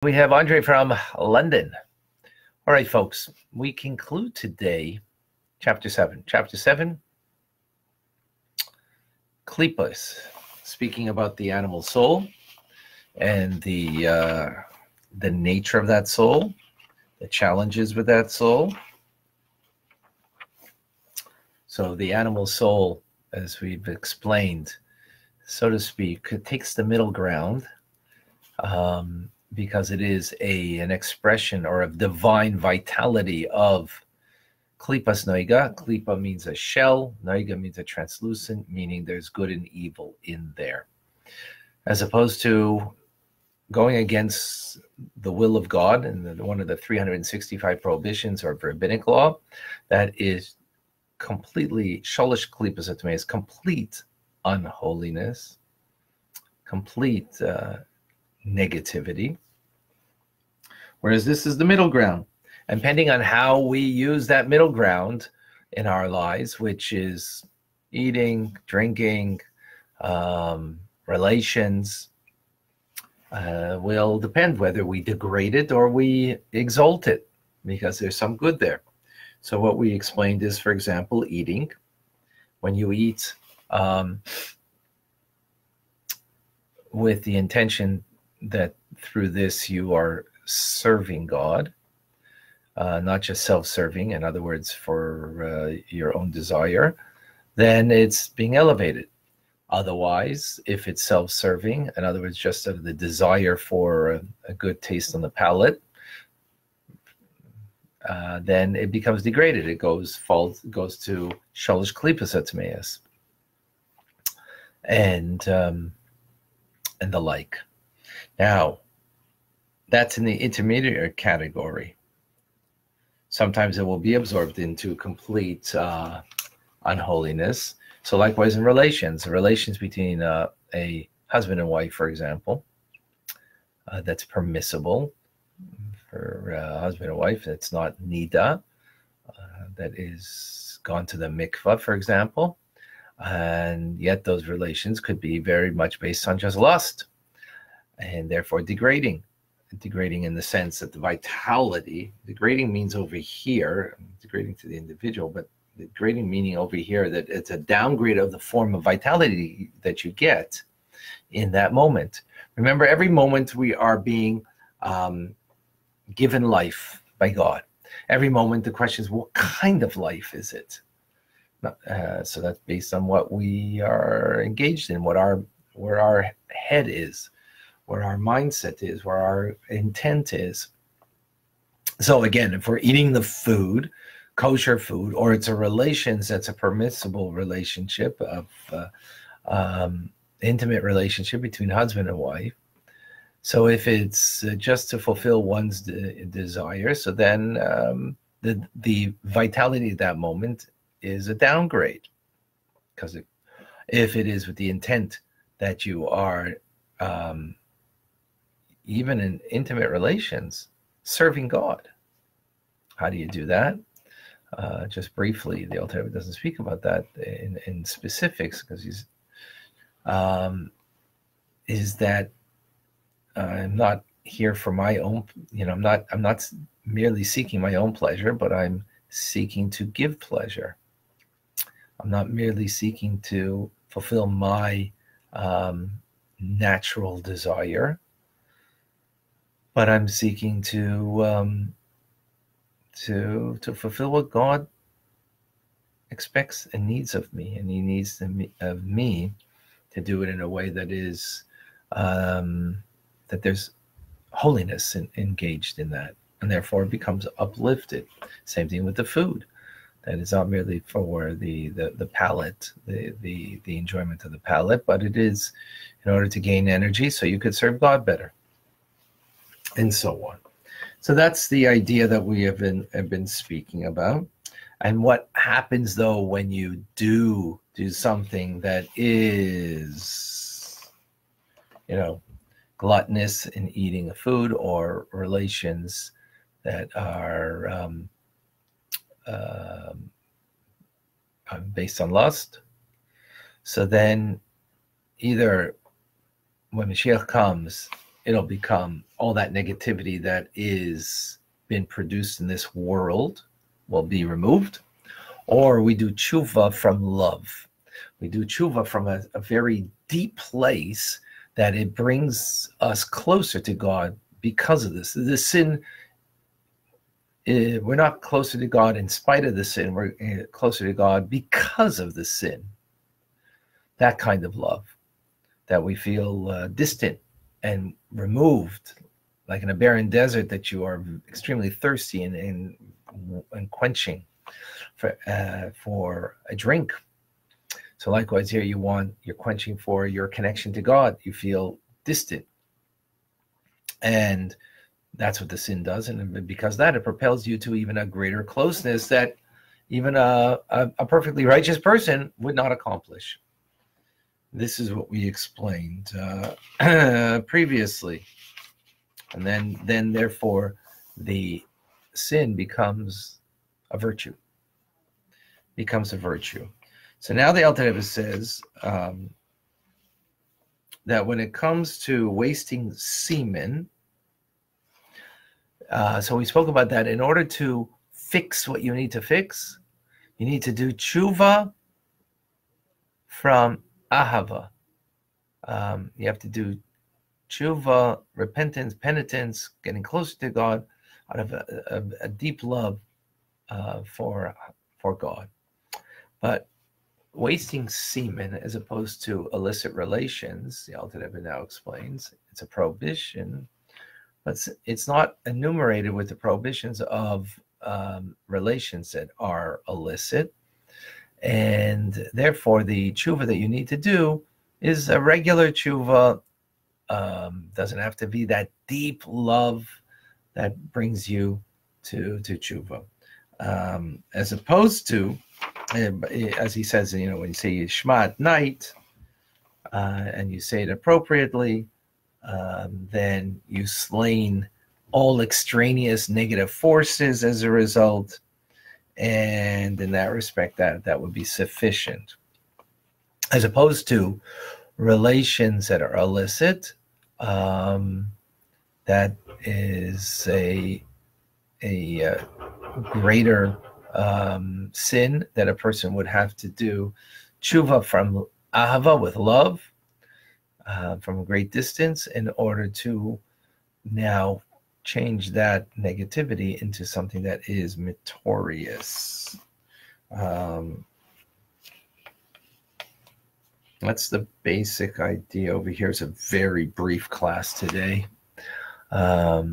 We have Andre from London. All right, folks, we conclude today Chapter 7. Chapter 7, Klipos, speaking about the animal soul and the nature of that soul, the challenges with that soul. So the animal soul, as we've explained, so to speak, it takes the middle ground, because it is an expression or a divine vitality of Klipas Noiga. Klipa means a shell, Noiga means a translucent, meaning there's good and evil in there. As opposed to going against the will of God, and one of the 365 prohibitions or rabbinic law, that is completely, Sholish Klipas Atmei is complete unholiness, complete negativity, whereas this is the middle ground. And depending on how we use that middle ground in our lives, which is eating, drinking, relations, will depend whether we degrade it or we exalt it, because there's some good there. So what we explained is, for example, eating. When you eat with the intention that through this you are serving God, not just self-serving, in other words, for your own desire, then it's being elevated. Otherwise, if it's self-serving, in other words, just out of the desire for a good taste on the palate, then it becomes degraded. It goes to Shalish Klipas Atmeas and the like. Now, that's in the intermediate category. Sometimes it will be absorbed into complete unholiness. So likewise in relations between a husband and wife, for example, that's permissible for husband and wife. That's not nida, that is gone to the mikvah, for example. And yet those relations could be very much based on just lust, and therefore degrading in the sense that the vitality, degrading means over here, degrading to the individual, but degrading meaning over here that it's a downgrade of the form of vitality that you get in that moment. Remember, every moment we are being given life by God. Every moment the question is, what kind of life is it? So that's based on what we are engaged in, where our head is, where our mindset is, where our intent is. So again, if we're eating the food, kosher food, or it's a relations that's a permissible relationship of intimate relationship between husband and wife. So if it's just to fulfill one's desire, so then the vitality at that moment is a downgrade, because if it is with the intent that you are even in intimate relations serving God. How do you do that? Just briefly, the Alter Rebbe doesn't speak about that in specifics, because he's is that I'm not here for my own, I'm not merely seeking my own pleasure, but I'm seeking to give pleasure. I'm not merely seeking to fulfill my natural desire, but I'm seeking to fulfill what God expects and needs of me, and He needs of me to do it in a way that is that there's holiness engaged in that, and therefore it becomes uplifted. Same thing with the food. That is not merely for the palate, the enjoyment of the palate, but it is in order to gain energy so you could serve God better, and so on. So that's the idea that we have been speaking about. And what happens though when you do something that is, gluttonous in eating a food, or relations that are based on lust. So then either when Mashiach comes, it'll become all that negativity that is been produced in this world will be removed. Or we do tshuva from love. We do tshuva from a very deep place that it brings us closer to God because of this. The sin, we're not closer to God in spite of the sin. We're closer to God because of the sin. That kind of love, that we feel distant and removed, like in a barren desert that you are extremely thirsty and quenching for a drink. So likewise here, you're quenching for your connection to God. You feel distant. And that's what the sin does. And because of that, it propels you to even a greater closeness that even a perfectly righteous person would not accomplish. This is what we explained previously. And then therefore, the sin becomes a virtue. So now the Alter Rebbe says that when it comes to wasting semen, so we spoke about that. In order to fix what you need to fix, you need to do tshuva from ahava. You have to do tshuva, repentance, penitence, getting closer to God out of a deep love for God. But wasting semen as opposed to illicit relations, the Alter Rebbe now explains, it's a prohibition, but it's not enumerated with the prohibitions of relations that are illicit. And therefore, the tshuva that you need to do is a regular tshuva. Doesn't have to be that deep love that brings you to tshuva. As opposed to, as he says, when you say Shema at night, and you say it appropriately, then you slain all extraneous negative forces as a result. And in that respect, that would be sufficient. As opposed to relations that are illicit, that is a greater sin that a person would have to do tshuva from ahava, with love, from a great distance, in order to now change that negativity into something that is meritorious. That's the basic idea over here. It's a very brief class today. But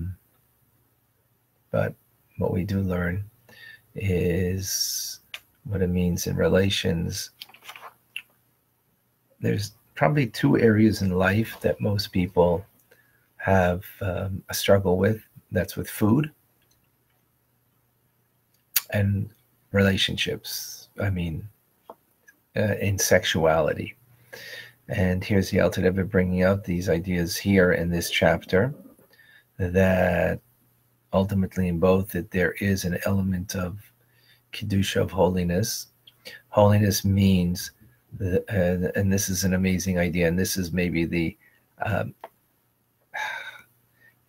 what we do learn is what it means in relations. There's probably two areas in life that most people have a struggle with. That's with food and relationships. In sexuality. And here's the Alter Rebbe bringing out these ideas here in this chapter, that ultimately in both, that there is an element of kedusha, of holiness. Holiness means, and this is an amazing idea, and this is maybe the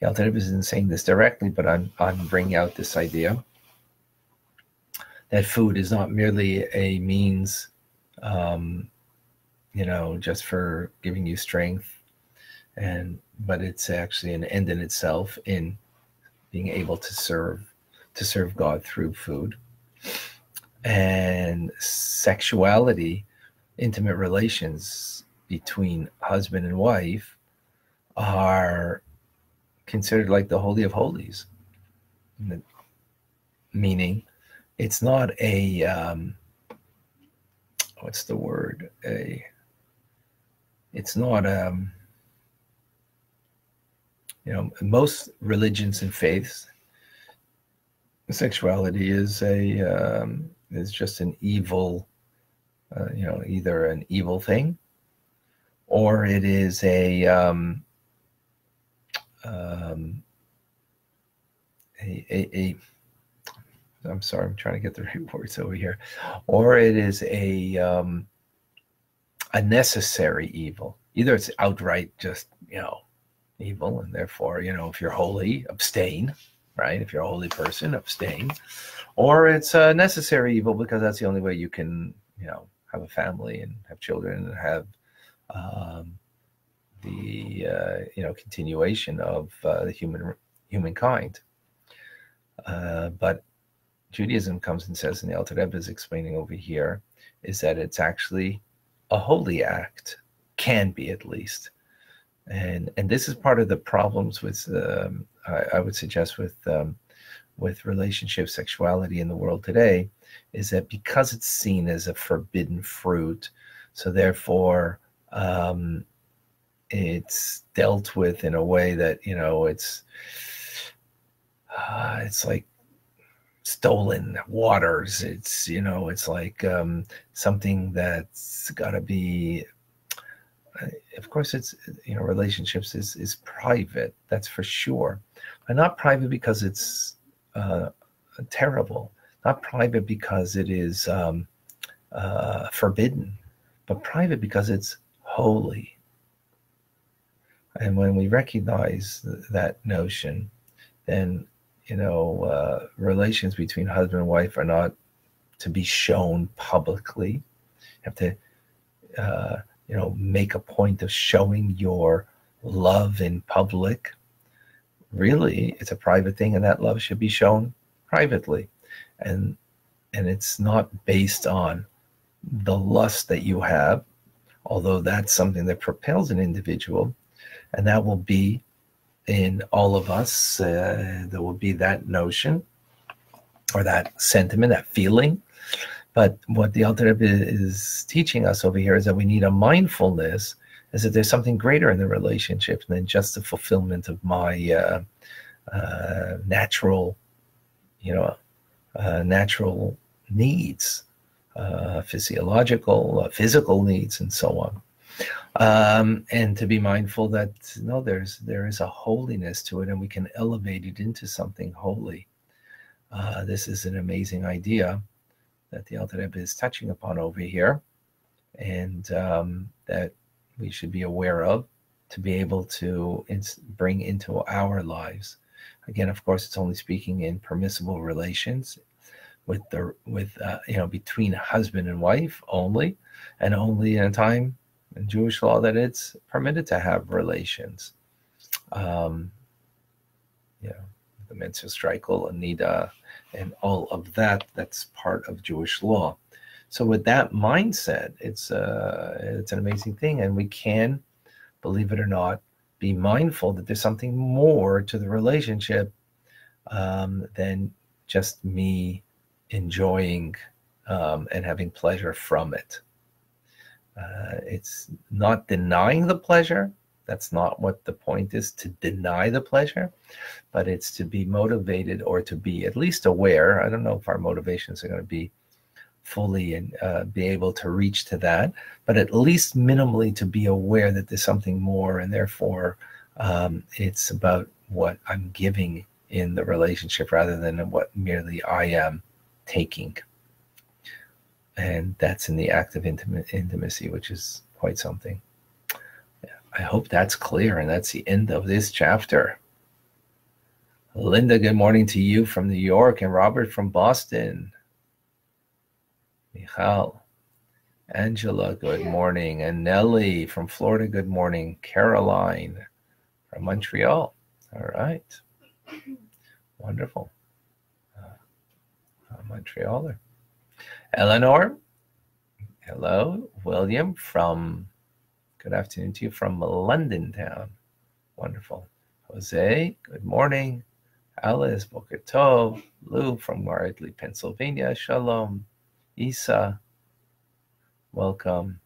Alter Rebbe isn't saying this directly, but I'm bringing out this idea that food is not merely a means, just for giving you strength, but it's actually an end in itself, in being able to serve God through food. And sexuality, intimate relations between husband and wife, are considered like the Holy of Holies, meaning it's not a what's the word? It's not most religions and faiths, sexuality is just an evil, either an evil thing, or it is I'm sorry, I'm trying to get the right words over here. Or it is a necessary evil. Either it's outright just, evil, and therefore, if you're holy, abstain, right? If you're a holy person, abstain. Or it's a necessary evil because that's the only way you can, have a family and have children and have the continuation of the humankind. But Judaism comes and says, and the Alter Rebbe is explaining over here, is that it's actually a holy act, can be at least. And this is part of the problems with, I would suggest, with relationship sexuality in the world today, is that because it's seen as a forbidden fruit, so therefore it's dealt with in a way that, it's like stolen waters. It's, it's like something that's got to be, of course, it's, relationships is private, that's for sure. But not private because it's terrible, not private because it is forbidden, but private because it's holy. And when we recognize that notion, then, relations between husband and wife are not to be shown publicly. You have to, make a point of showing your love in public. Really, it's a private thing, and that love should be shown privately. And it's not based on the lust that you have, although that's something that propels an individual, and that will be in all of us. There will be that notion or that sentiment, that feeling. But what the Alter Rebbe is teaching us over here is that we need a mindfulness, is that there's something greater in the relationship than just the fulfillment of my natural, natural needs, physiological, physical needs, and so on. And to be mindful that there is a holiness to it, and we can elevate it into something holy. This is an amazing idea that the Alter Rebbe is touching upon over here, and that we should be aware of to be able to bring into our lives. Again, of course, it's only speaking in permissible relations between husband and wife only, and only in a time in Jewish law that it's permitted to have relations. The menstrual cycle, Anida, and all of that, that's part of Jewish law. So with that mindset, it's an amazing thing, and we can, believe it or not, be mindful that there's something more to the relationship than just me enjoying and having pleasure from it. It's not denying the pleasure. That's not what the point is, to deny the pleasure, but it's to be motivated, or to be at least aware. I don't know if our motivations are going to be fully and be able to reach to that, but at least minimally to be aware that there's something more, and therefore it's about what I'm giving in the relationship rather than what merely I am taking. And that's in the act of intimacy, which is quite something. I hope that's clear, and that's the end of this chapter. Linda, good morning to you from New York, and Robert from Boston. Michal, Angela, good morning, and Nellie from Florida, good morning. Caroline from Montreal. All right. Wonderful. Montrealer. Eleanor, hello. William good afternoon to you from London town. Wonderful. Jose, good morning. Alice, Boker Tov. Lou from Ardley, Pennsylvania. Shalom. Isa, welcome.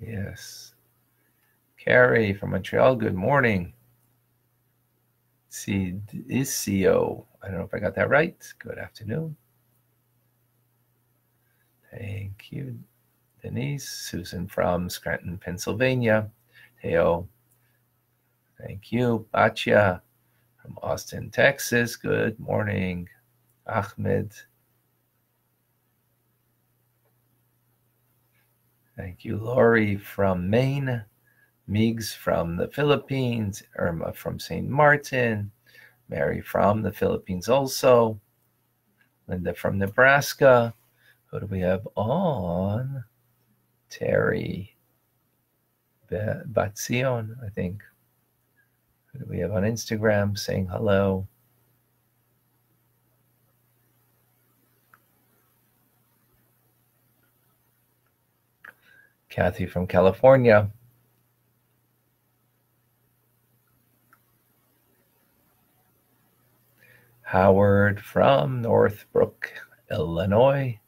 Yes. Carrie from Montreal, good morning. Isio, I don't know if I got that right. Good afternoon. Thank you. Denise, Susan from Scranton, Pennsylvania. Teo, thank you. Batya from Austin, Texas. Good morning. Ahmed. Thank you, Lori from Maine, Meigs from the Philippines, Irma from St. Martin, Mary from the Philippines also, Linda from Nebraska. Who do we have on? Terry Batsion, I think. Who do we have on Instagram saying hello? Kathy from California. Howard from Northbrook, Illinois.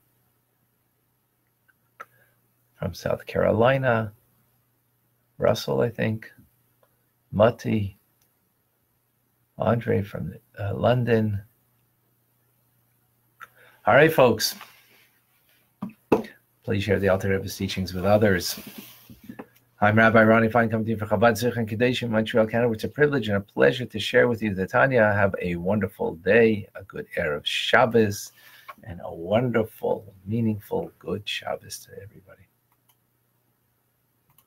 From South Carolina. Russell, I think. Mutty. Andre from London. All right, folks. Please share the Alter Rebbe's teachings with others. I'm Rabbi Ronnie Fine, coming to you from Chabad Zich and Kadesh in Montreal, Canada. It's a privilege and a pleasure to share with you the Tanya. Have a wonderful day, a good Erev Shabbos, and a wonderful, meaningful, good Shabbos to everybody.